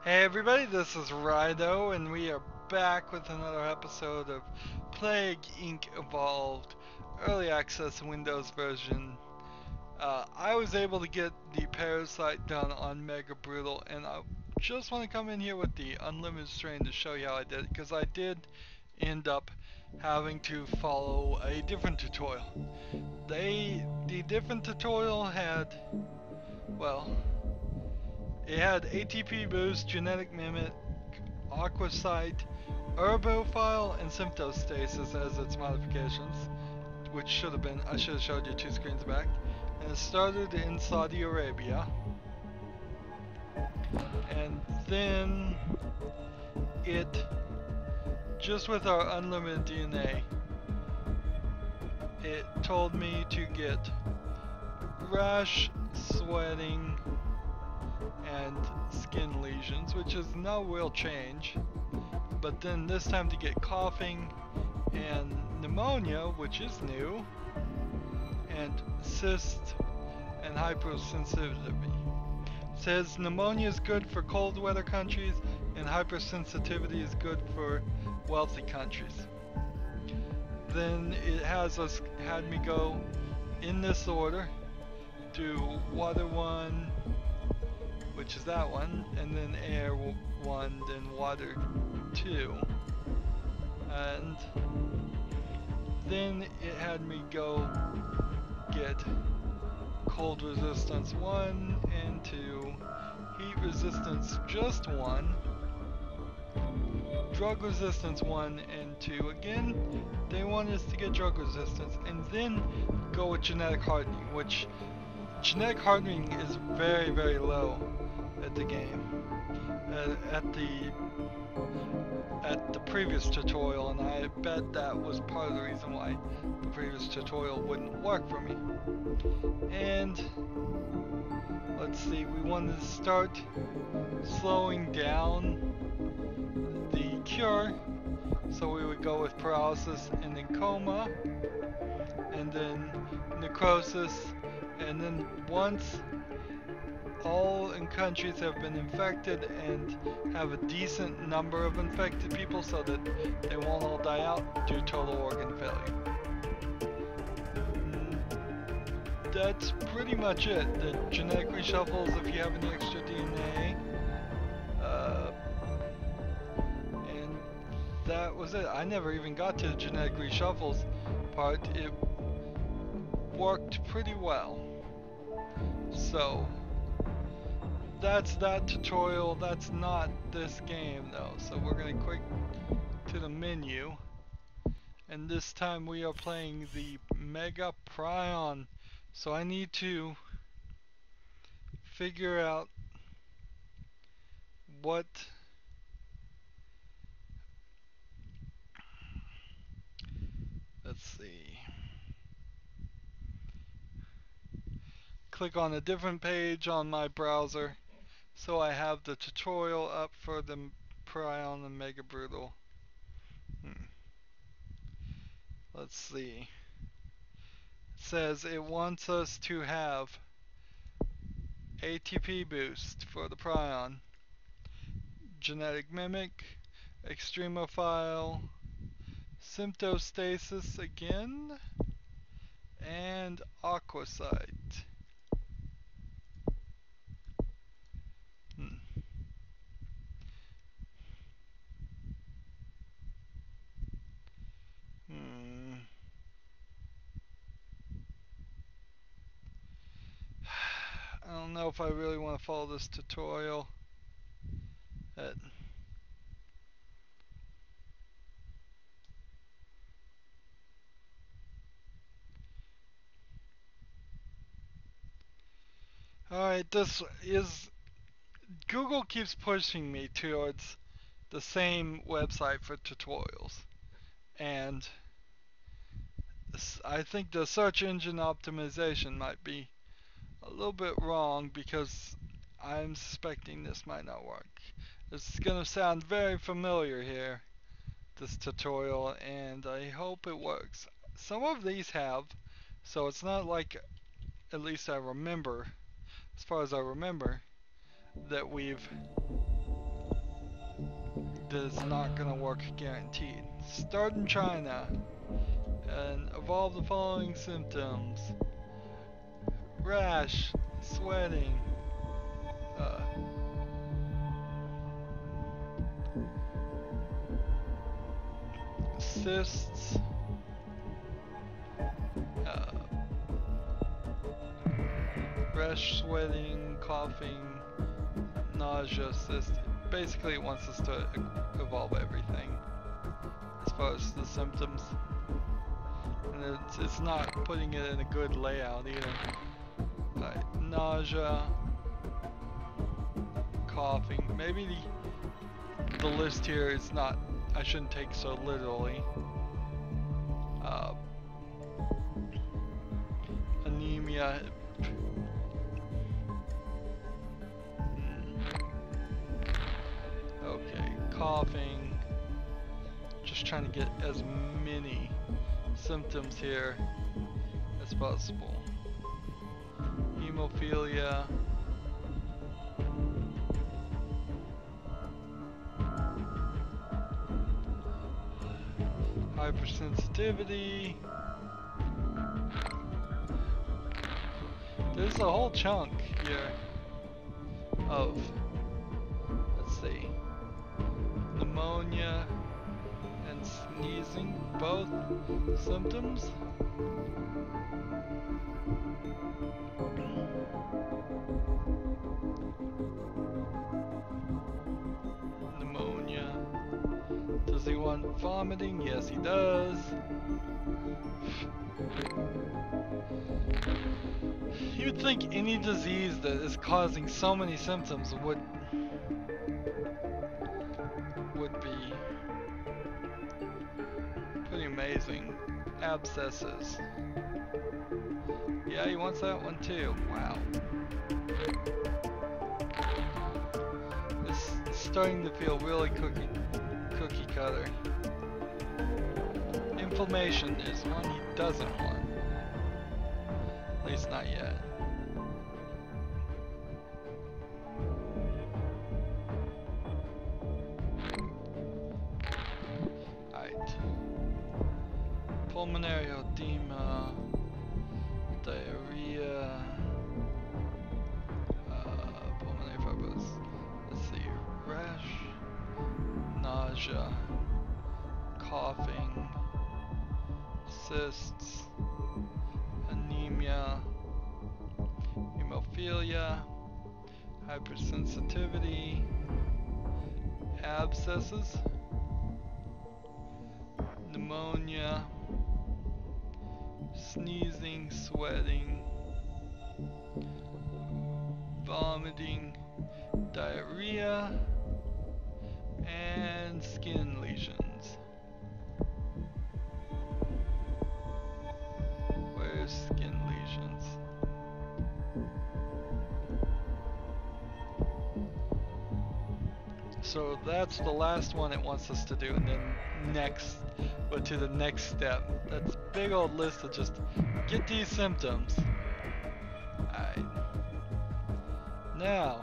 Hey everybody, this is Rydo, and we are back with another episode of Plague Inc. Evolved Early Access Windows version. I was able to get the Parasite done on Mega Brutal, and I just want to come in here with the Unlimited Strain to show you how I did it, because I did end up having to follow a different tutorial. The different tutorial had, well, it had ATP boost, genetic mimic, aquasite, herbophile, and symptostasis as its modifications, which should have been, I should have showed you two screens back. And it started in Saudi Arabia. And then it, just with our unlimited DNA, it told me to get rash, sweating, and skin lesions, which is no real change. But then this time to get coughing and pneumonia, which is new, and cyst and hypersensitivity. It says pneumonia is good for cold weather countries and hypersensitivity is good for wealthy countries. Then it had me go in this order, do water 1, which is that one, and then air 1, then water 2. And then it had me go get cold resistance 1 and 2, heat resistance just 1, drug resistance 1 and 2. Again, they want us to get drug resistance, and then go with genetic hardening, which genetic hardening is very, very low at the game. At the previous tutorial, and I bet that was part of the reason why the previous tutorial wouldn't work for me. And let's see, we wanted to start slowing down the cure, so we would go with paralysis and then coma, and then necrosis, and then once all countries have been infected and have a decent number of infected people so that they won't all die out, do total organ failure. That's pretty much it. The genetic reshuffles if you have any extra DNA. And that was it. I never even got to the genetic reshuffles part. It worked pretty well. So that's that tutorial. That's not this game though. So we're gonna quick to the menu, and this time we are playing the Mega Prion. So I need to figure out what let's see. Click on a different page on my browser so I have the tutorial up for the Prion and Mega Brutal. Let's see. It says it wants us to have ATP boost for the Prion, genetic mimic, extremophile, symptostasis again, and aquasite. I don't know if I really want to follow this tutorial. Alright, this is... Google keeps pushing me towards the same website for tutorials. And I think the search engine optimization might be a little bit wrong because I'm suspecting this might not work. This is going to sound very familiar here, this tutorial, and I hope it works. Some of these have, so it's not like, at least I remember, as far as I remember, that we've that it's not gonna work guaranteed. Start in China and evolve the following symptoms: rash, sweating, cysts, rash, sweating, coughing, nausea, cysts. Basically it wants us to evolve everything as far as the symptoms. And it's not putting it in a good layout either. Alright, nausea, coughing. Maybe the list here is not, I shouldn't take so literally. Anemia. Okay, coughing. Just trying to get as many symptoms here as possible. Hemophilia. Hypersensitivity. There's a whole chunk here of, let's see, pneumonia and sneezing, both symptoms. Pneumonia. Does he want vomiting? Yes, he does. You would think any disease that is causing so many symptoms would be pretty amazing. Abscesses. Yeah, he wants that one too. Wow. It's starting to feel really cookie cutter. Inflammation is one he doesn't want. At least not yet. Alright. Pulmonary edema, diarrhea, pulmonary fibrosis. Let's see, rash, nausea, coughing, cysts, anemia, hemophilia, hypersensitivity, abscesses, pneumonia, sneezing, sweating, vomiting, diarrhea, and skin lesions. Where's skin lesions? So that's the last one it wants us to do, and then next, but to the next step. That's a big old list of just get these symptoms. Alright. Now,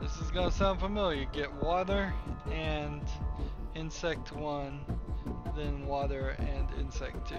this is gonna sound familiar. Get water and insect 1, then water and insect 2.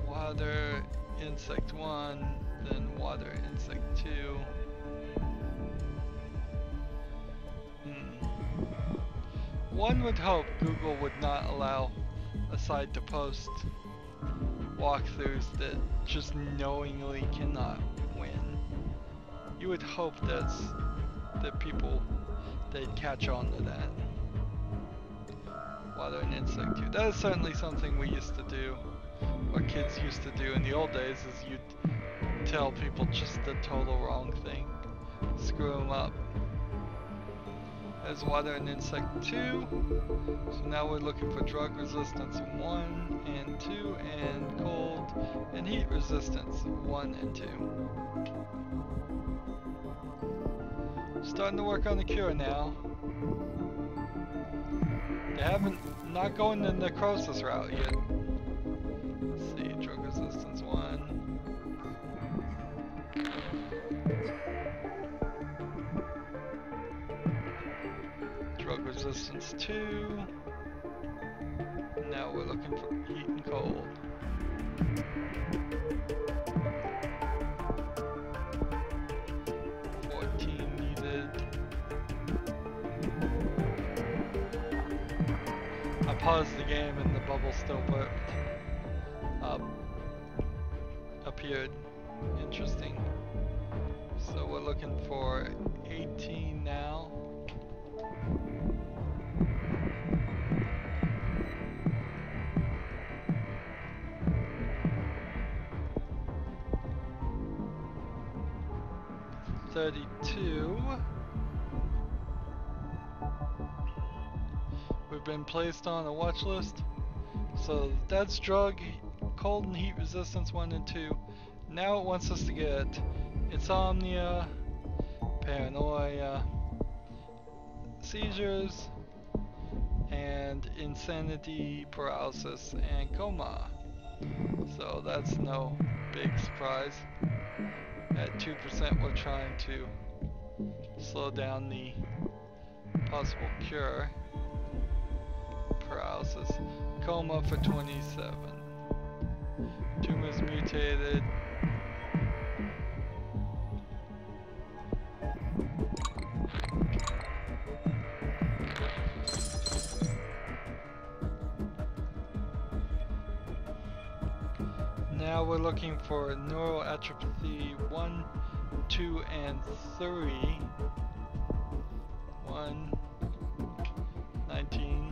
Water, insect 1, then water, insect 2. One would hope Google would not allow a site to post walkthroughs that just knowingly cannot win. You would hope that people, they'd catch on to that. Water and insect 2. That is certainly something we used to do, or kids used to do in the old days, is you'd tell people just the total wrong thing. Screw them up. There's water and insect 2. So now we're looking for drug resistance 1 and 2, and cold and heat resistance 1 and 2. Starting to work on the cure now. They haven't I'm not going the necrosis route yet. Let's see, drug resistance 1. Drug resistance 2. Now we're looking for heat and cold. I paused the game and the bubble still appeared. Interesting. So we're looking for 18 now. We've been placed on a watch list. So that's drug, cold and heat resistance 1 and 2. Now it wants us to get insomnia, paranoia, seizures, and insanity, paralysis, and coma. So that's no big surprise. At 2% we're trying to slow down the possible cure. Paralysis. Coma for 27. Tumors mutated. Now we're looking for neuroatrophy 1, 2, and 3. 1, 19.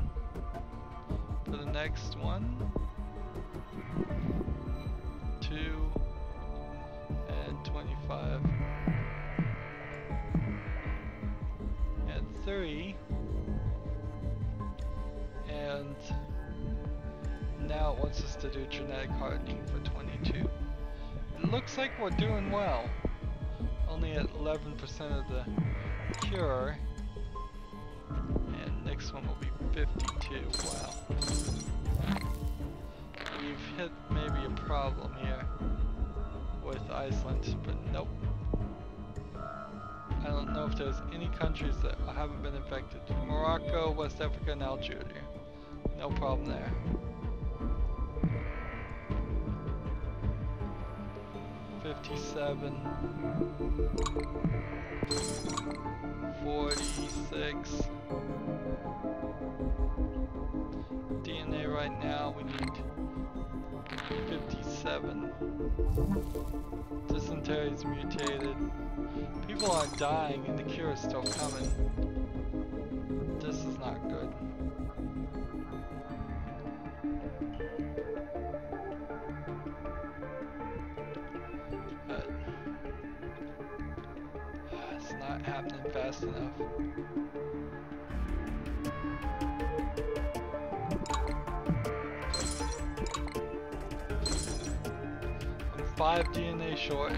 For the next one, 2, and 25, and 3, and now it wants us to do genetic hardening for 22. It looks like we're doing well, only at 11% of the cure, and next one will be 52. Wow. We've hit maybe a problem here with Iceland, but nope. I don't know if there's any countries that haven't been infected. Morocco, West Africa, and Algeria. No problem there. $57. 46. DNA right now, we need 57. Dysentery is mutated. People are dying and the cure is still coming. This is not good. But it's not happening fast enough. 5 DNA short.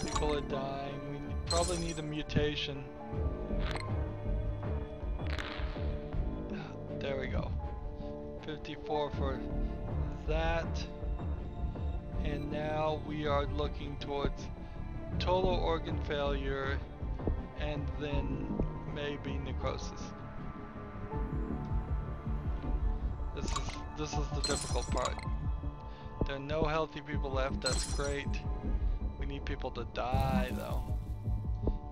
People are dying. We probably need a mutation. There we go. 54 for that. And now we are looking towards total organ failure and then maybe necrosis. This is the difficult part. There are no healthy people left, that's great. We need people to die though.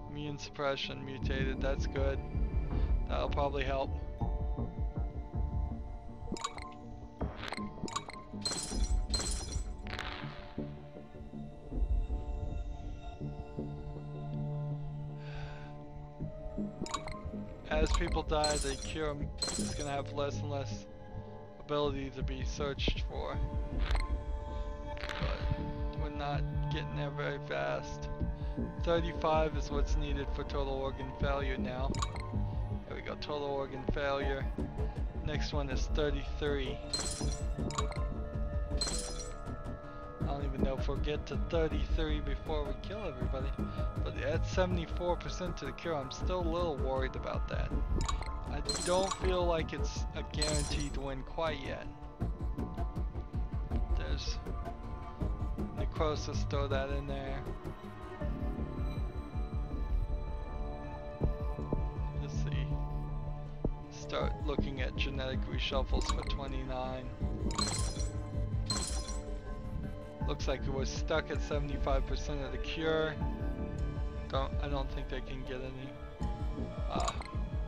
Immune suppression mutated, that's good. That'll probably help. As people die, the cure is going to have less and less ability to be searched for. But we're not getting there very fast. 35 is what's needed for total organ failure now. There we go, total organ failure. Next one is 33. I don't even if we'll get to 33 before we kill everybody. But at 74% to the cure, I'm still a little worried about that. I don't feel like it's a guaranteed win quite yet. There's necrosis, throw that in there. Let's see. Start looking at genetic reshuffles for 29. Looks like it was stuck at 75% of the cure. I don't think they can get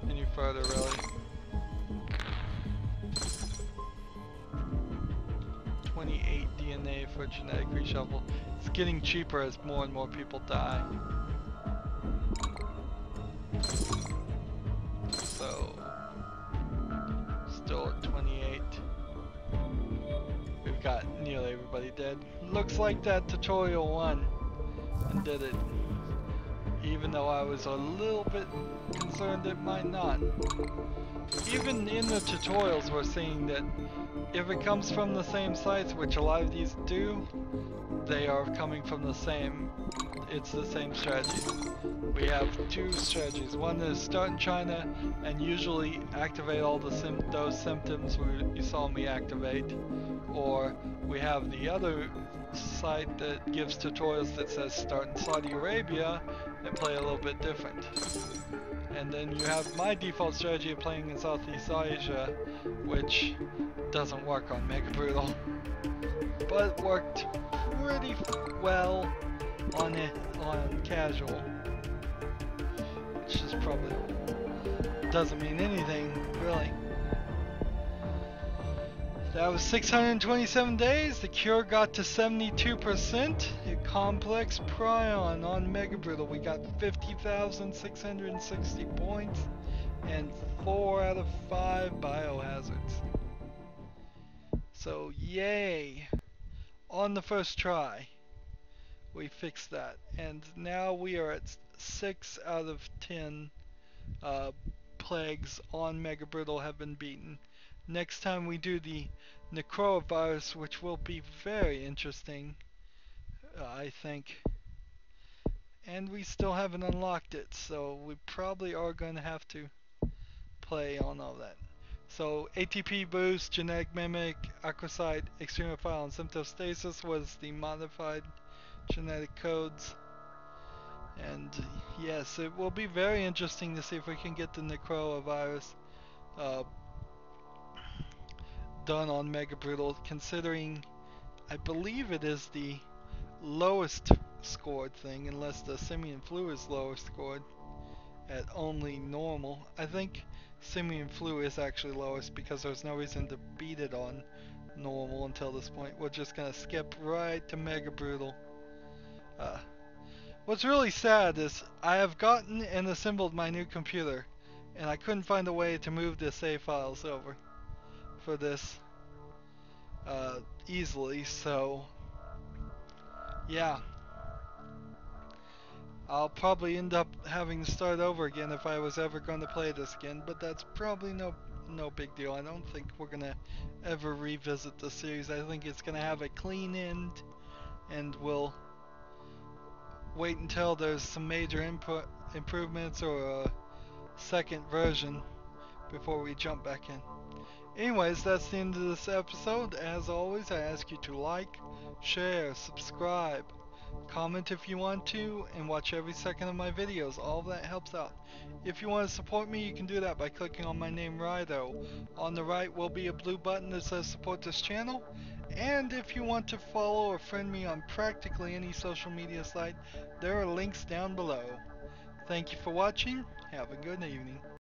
any further really. 28 DNA for genetic reshuffle. It's getting cheaper as more and more people die. So still at 28. We've got nearly everybody dead. Looks like that tutorial won and did it. Even though I was a little bit concerned it might not. Even in the tutorials we're seeing that if it comes from the same sites, which a lot of these do, they are coming from the same, it's the same strategy. We have two strategies. One is start in China and usually activate all those symptoms you saw me activate. Or we have the other site that gives tutorials that says start in Saudi Arabia and play a little bit different. And then you have my default strategy of playing in Southeast Asia, which doesn't work on Mega Brutal, but worked pretty well on casual, which is probably doesn't mean anything really. That was 627 days. The cure got to 72%. A complex Prion on Mega Brutal. We got 50,660 points and 4 out of 5 biohazards. So yay! On the first try, we fixed that, and now we are at 6 out of 10 plagues on Mega Brutal have been beaten. Next time we do the necrovirus, which will be very interesting, I think. And we still haven't unlocked it, so we probably are going to have to play on all that. So ATP boost, genetic mimic, acrocyte, extremophile, and symptostasis was the modified genetic codes. And yes, it will be very interesting to see if we can get the necrovirus done on Mega Brutal, considering I believe it is the lowest scored thing, unless the simian flu is lower scored at only normal. I think simian flu is actually lowest because there's no reason to beat it on normal until this point. We're just gonna skip right to Mega Brutal. What's really sad is I have gotten and assembled my new computer, and I couldn't find a way to move the save files over for this easily, so yeah, I'll probably end up having to start over again if I was ever going to play this again, but that's probably no big deal. I don't think we're gonna ever revisit the series. I think it's gonna have a clean end, and we'll wait until there's some major improvements or a second version before we jump back in. Anyways, that's the end of this episode. As always, I ask you to like, share, subscribe, comment if you want to, and watch every second of my videos. All of that helps out. If you want to support me, you can do that by clicking on my name, Rydo. On the right will be a blue button that says support this channel. And if you want to follow or friend me on practically any social media site, there are links down below. Thank you for watching. Have a good evening.